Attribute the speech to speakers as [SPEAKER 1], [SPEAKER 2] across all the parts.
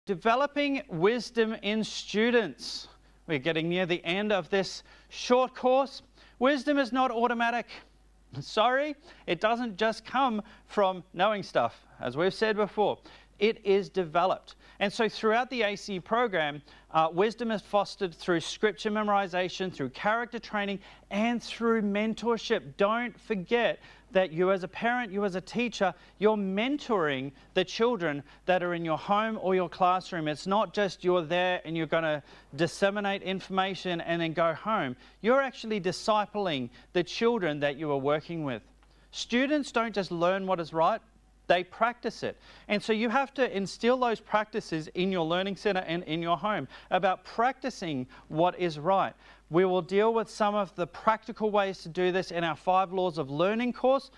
[SPEAKER 1] Developing wisdom in students. We're getting near the end of this short course. Wisdom is not automatic. Sorry, it doesn't just come from knowing stuff, as we've said before. It is developed. And so throughout the A.C.E program, wisdom is fostered through scripture memorization, through character training, and through mentorship. Don't forget that you as a parent, you as a teacher, you're mentoring the children that are in your home or your classroom. It's not just you're there and you're going to disseminate information and then go home. You're actually discipling the children that you are working with. Students don't just learn what is right, they practice it. And so you have to instill those practices in your learning center and in your home about practicing what is right. We will deal with some of the practical ways to do this in our 5 Laws of Learning course,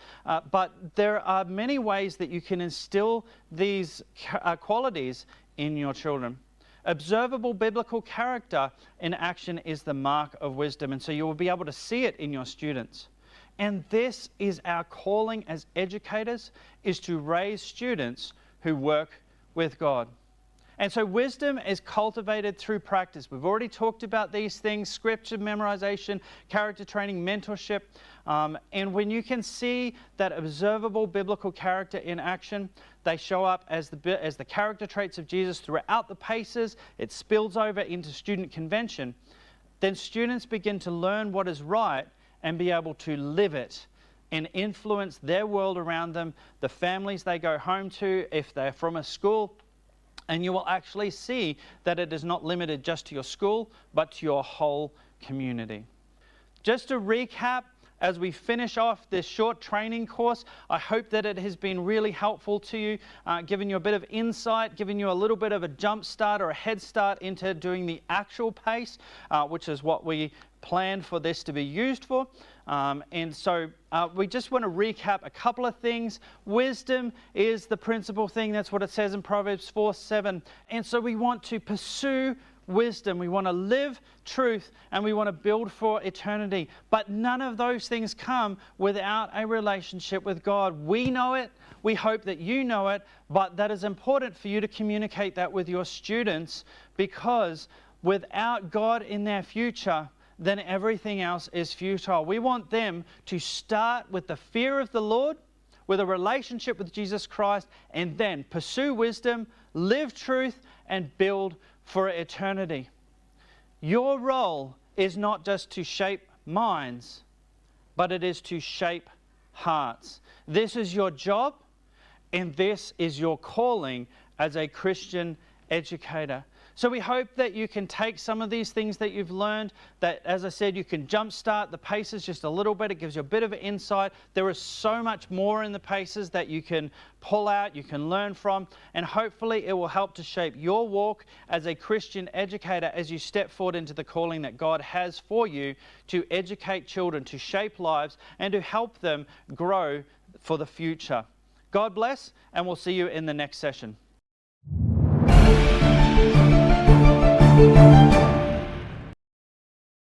[SPEAKER 1] but there are many ways that you can instill these qualities in your children. Observable biblical character in action is the mark of wisdom, and so you will be able to see it in your students. And this is our calling as educators, is to raise students who work with God. And so wisdom is cultivated through practice. We've already talked about these things: scripture memorization, character training, mentorship. And when you can see that observable biblical character in action, they show up as the character traits of Jesus throughout the paces. It spills over into student convention. Then students begin to learn what is right and be able to live it and influence their world around them, the families they go home to, if they're from a school. And you will actually see that it is not limited just to your school, but to your whole community. Just to recap, as we finish off this short training course, I hope that it has been really helpful to you, given you a bit of insight, given you a little bit of a jump start or a head start into doing the actual pace, which is what we planned for this to be used for. And so we just want to recap a couple of things. Wisdom is the principal thing. That's what it says in Proverbs 4:7. And so we want to pursue wisdom. We want to live truth, and we want to build for eternity. But none of those things come without a relationship with God. We know it. We hope that you know it. But that is important for you to communicate that with your students, because without God in their future, then everything else is futile. We want them to start with the fear of the Lord, with a relationship with Jesus Christ, and then pursue wisdom, live truth, and build for eternity. Your role is not just to shape minds, but it is to shape hearts. This is your job, and this is your calling as a Christian educator. So we hope that you can take some of these things that you've learned, that, as I said, you can jumpstart the paces just a little bit. It gives you a bit of insight. There is so much more in the paces that you can pull out, you can learn from, and hopefully it will help to shape your walk as a Christian educator as you step forward into the calling that God has for you to educate children, to shape lives, and to help them grow for the future. God bless, and we'll see you in the next session.